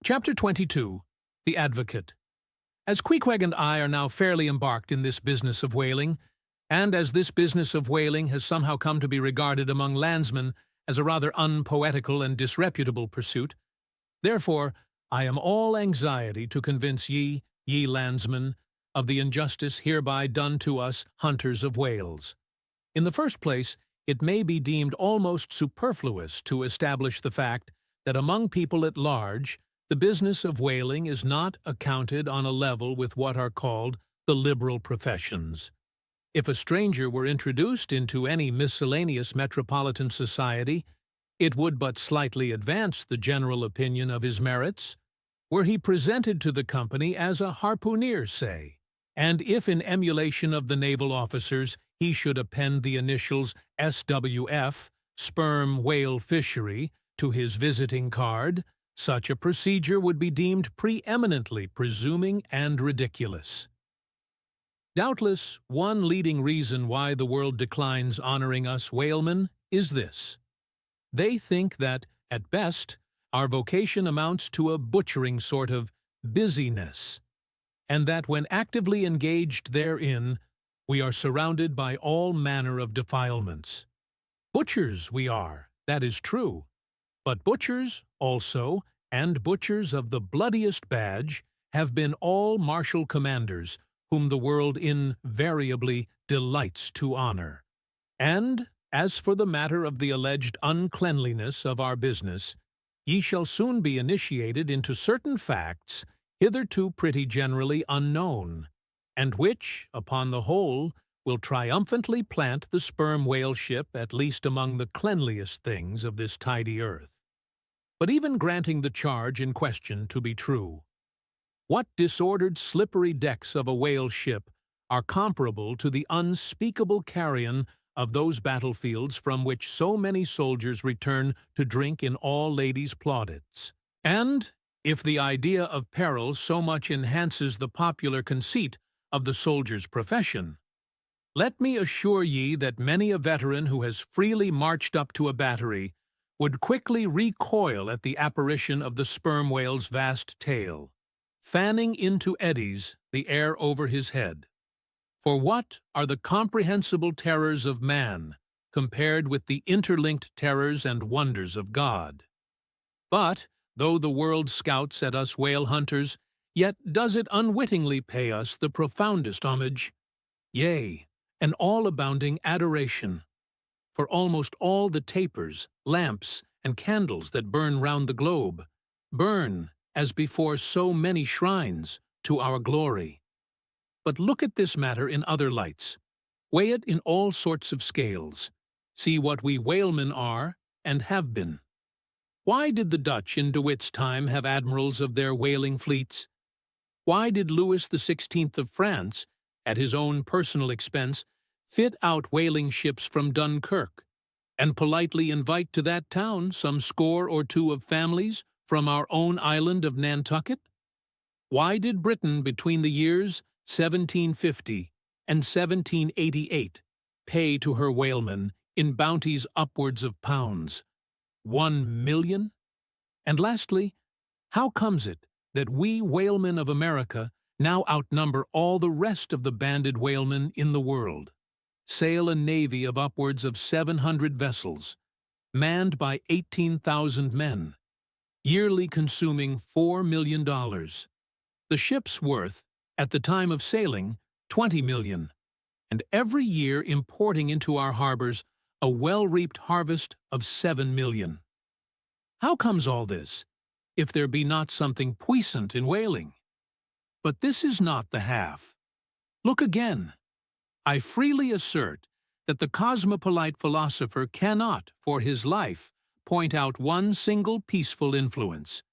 Chapter 22. The Advocate. As Queequeg and I are now fairly embarked in this business of whaling, and as this business of whaling has somehow come to be regarded among landsmen as a rather unpoetical and disreputable pursuit, therefore I am all anxiety to convince ye landsmen, of the injustice hereby done to us hunters of whales. In the first place, it may be deemed almost superfluous to establish the fact that among people at large, the business of whaling is not accounted on a level with what are called the liberal professions. If a stranger were introduced into any miscellaneous metropolitan society, it would but slightly advance the general opinion of his merits, were he presented to the company as a harpooneer, say, and if in emulation of the naval officers he should append the initials SWF, sperm whale fishery, to his visiting card, such a procedure would be deemed preeminently presuming and ridiculous. Doubtless, one leading reason why the world declines honoring us whalemen is this. They think that, at best, our vocation amounts to a butchering sort of busyness, and that when actively engaged therein, we are surrounded by all manner of defilements. Butchers we are, that is true, but butchers also, and butchers of the bloodiest badge, have been all martial commanders whom the world invariably delights to honor. And, as for the matter of the alleged uncleanliness of our business, ye shall soon be initiated into certain facts hitherto pretty generally unknown, and which, upon the whole, will triumphantly plant the sperm whale ship at least among the cleanliest things of this tidy earth. But even granting the charge in question to be true, what disordered slippery decks of a whale ship are comparable to the unspeakable carrion of those battlefields from which so many soldiers return to drink in all ladies' plaudits? And, if the idea of peril so much enhances the popular conceit of the soldier's profession, let me assure ye that many a veteran who has freely marched up to a battery would quickly recoil at the apparition of the sperm whale's vast tail, fanning into eddies the air over his head. For what are the comprehensible terrors of man compared with the interlinked terrors and wonders of God? But, though the world scouts at us whale hunters, yet does it unwittingly pay us the profoundest homage, yea, an all-abounding adoration. For almost all the tapers, lamps, and candles that burn round the globe burn, as before so many shrines, to our glory. But look at this matter in other lights. Weigh it in all sorts of scales. See what we whalemen are and have been. Why did the Dutch in De Witt's time have admirals of their whaling fleets? Why did Louis XVI of France, at his own personal expense, fit out whaling ships from Dunkirk, and politely invite to that town some score or two of families from our own island of Nantucket? Why did Britain between the years 1750 and 1788 pay to her whalemen in bounties upwards of pounds? 1,000,000? And lastly, how comes it that we whalemen of America now outnumber all the rest of the banded whalemen in the world, sail a navy of upwards of 700 vessels, manned by 18,000 men, yearly consuming $4 million, the ship's worth, at the time of sailing, 20 million, and every year importing into our harbors a well-reaped harvest of 7 million? How comes all this, if there be not something puissant in whaling? But this is not the half. Look again. I freely assert that the cosmopolite philosopher cannot, for his life, point out one single peaceful influence,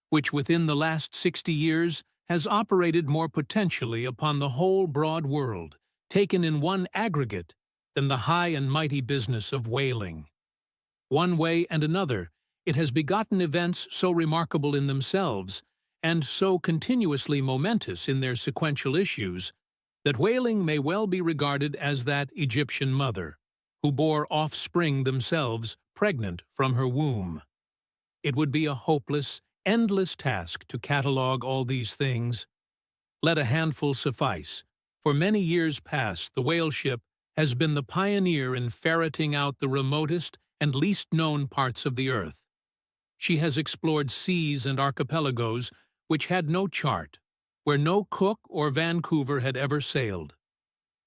which within the last 60 years has operated more potentially upon the whole broad world, taken in one aggregate, than the high and mighty business of whaling. One way and another, it has begotten events so remarkable in themselves, and so continuously momentous in their sequential issues, that whaling may well be regarded as that Egyptian mother, who bore offspring themselves pregnant from her womb. It would be a hopeless, endless task to catalog all these things. Let a handful suffice. For many years past, the whale ship has been the pioneer in ferreting out the remotest and least known parts of the earth. She has explored seas and archipelagos which had no chart, where no Cook or Vancouver had ever sailed.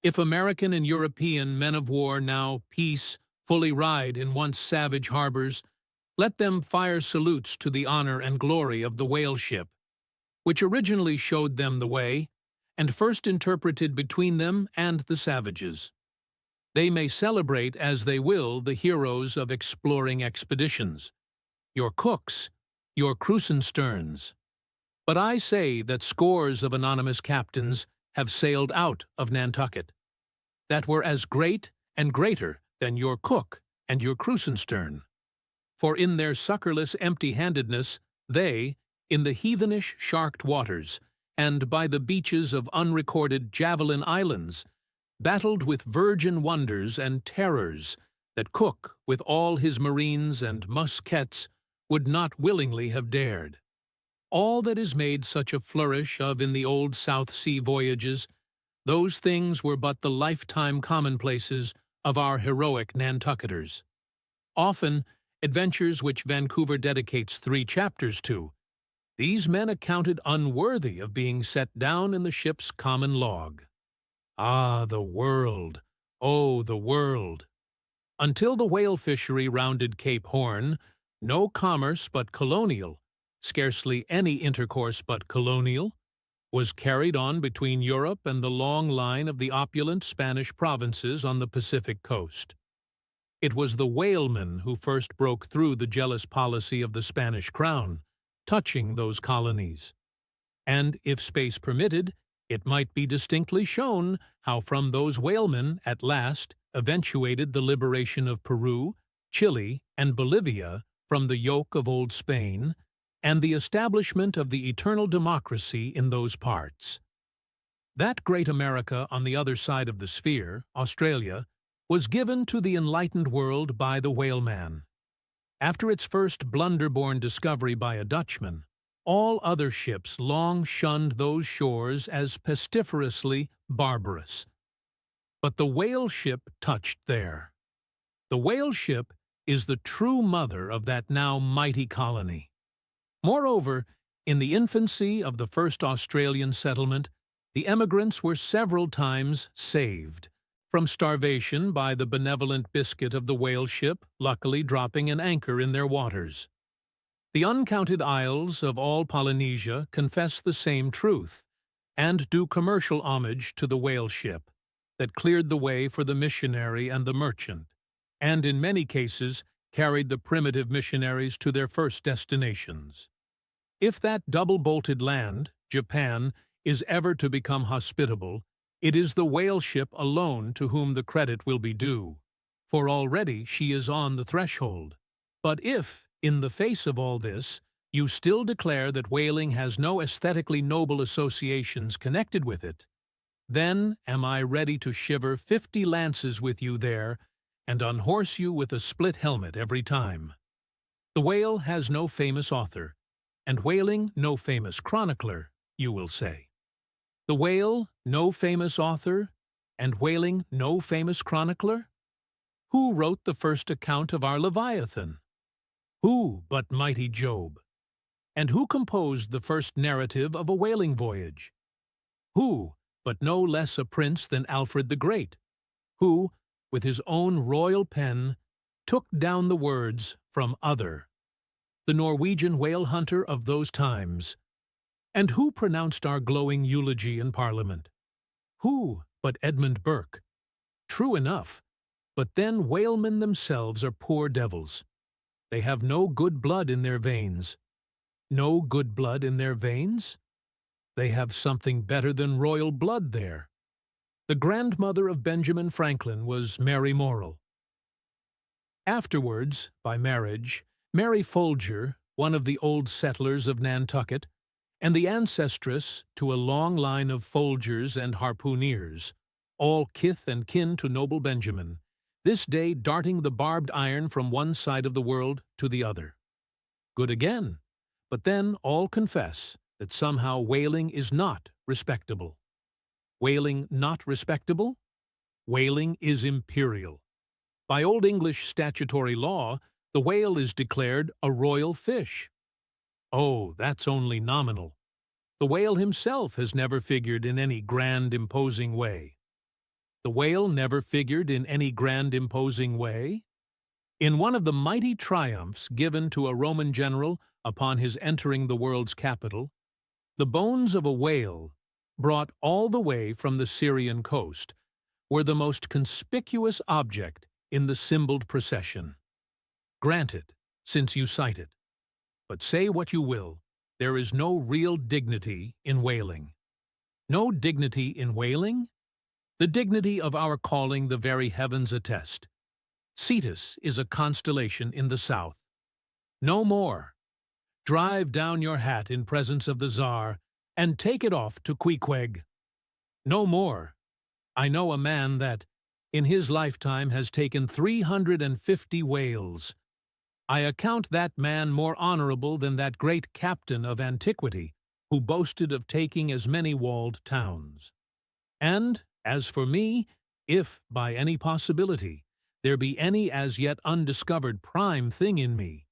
If American and European men of war now peace fully ride in once savage harbors, let them fire salutes to the honor and glory of the whale ship, which originally showed them the way, and first interpreted between them and the savages. They may celebrate as they will the heroes of exploring expeditions, your Cooks, your Krusensterns. But I say that scores of anonymous captains have sailed out of Nantucket, that were as great and greater than your Cook and your Krusenstern. For in their succorless empty-handedness, they, in the heathenish sharked waters, and by the beaches of unrecorded Javelin Islands, battled with virgin wonders and terrors that Cook, with all his marines and muskets, would not willingly have dared. All that is made such a flourish of in the old South Sea voyages, those things were but the lifetime commonplaces of our heroic Nantucketers. Often, adventures which Vancouver dedicates 3 chapters to, these men accounted unworthy of being set down in the ship's common log. Ah, the world! Oh, the world! Until the whale fishery rounded Cape Horn, no commerce but colonial, scarcely any intercourse but colonial, was carried on between Europe and the long line of the opulent Spanish provinces on the Pacific coast. It was the whalemen who first broke through the jealous policy of the Spanish crown, touching those colonies. And, if space permitted, it might be distinctly shown how from those whalemen at last eventuated the liberation of Peru, Chile, and Bolivia from the yoke of old Spain, and the establishment of the eternal democracy in those parts. That great America on the other side of the sphere, Australia, was given to the enlightened world by the whaleman. After its first blunder-born discovery by a Dutchman, all other ships long shunned those shores as pestiferously barbarous. But the whale ship touched there. The whale ship is the true mother of that now mighty colony. Moreover, in the infancy of the first Australian settlement, the emigrants were several times saved from starvation by the benevolent biscuit of the whale ship luckily dropping an anchor in their waters. The uncounted isles of all Polynesia confess the same truth, and do commercial homage to the whale ship that cleared the way for the missionary and the merchant, and in many cases carried the primitive missionaries to their first destinations. If that double-bolted land, Japan, is ever to become hospitable, it is the whale ship alone to whom the credit will be due, for already she is on the threshold. But if, in the face of all this, you still declare that whaling has no aesthetically noble associations connected with it, then am I ready to shiver 50 lances with you there and unhorse you with a split helmet every time. The whale has no famous author, and whaling no famous chronicler, you will say. The whale no famous author, and whaling no famous chronicler? Who wrote the first account of our Leviathan? Who but mighty Job? And who composed the first narrative of a whaling voyage? Who but no less a prince than Alfred the Great, who, with his own royal pen, took down the words from Other, the Norwegian whale hunter of those times? And who pronounced our glowing eulogy in Parliament? Who but Edmund Burke? True enough, but then whalemen themselves are poor devils. They have no good blood in their veins. No good blood in their veins? They have something better than royal blood there. The grandmother of Benjamin Franklin was Mary Morrell. Afterwards, by marriage, Mary Folger, one of the old settlers of Nantucket, and the ancestress to a long line of Folgers and harpooneers, all kith and kin to noble Benjamin, this day darting the barbed iron from one side of the world to the other. Good again, But then all confess that somehow whaling is not respectable. Whaling not respectable? Whaling is imperial. By Old English statutory law, the whale is declared a royal fish. Oh, that's only nominal. The whale himself has never figured in any grand imposing way. The whale never figured in any grand imposing way? In one of the mighty triumphs given to a Roman general upon his entering the world's capital, the bones of a whale, brought all the way from the Syrian coast, were the most conspicuous object in the symboled procession. Granted, since you cite it. But say what you will, there is no real dignity in whaling. No dignity in whaling? The dignity of our calling the very heavens attest. Cetus is a constellation in the south. No more. Drive down your hat in presence of the Tsar, and take it off to Queequeg. No more. I know a man that, in his lifetime, has taken 350 whales. I account that man more honorable than that great captain of antiquity, who boasted of taking as many walled towns. And, as for me, if, by any possibility, there be any as yet undiscovered prime thing in me,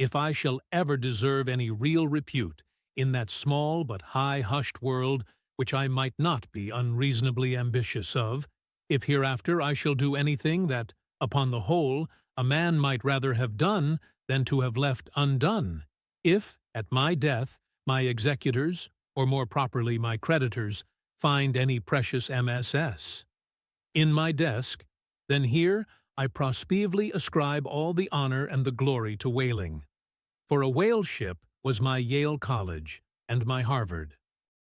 if I shall ever deserve any real repute in that small but high-hushed world which I might not be unreasonably ambitious of, if hereafter I shall do anything that, upon the whole, a man might rather have done than to have left undone, if, at my death, my executors, or more properly my creditors, find any precious MSS in my desk, then here I prospectively ascribe all the honor and the glory to whaling. For a whale ship was my Yale College and my Harvard.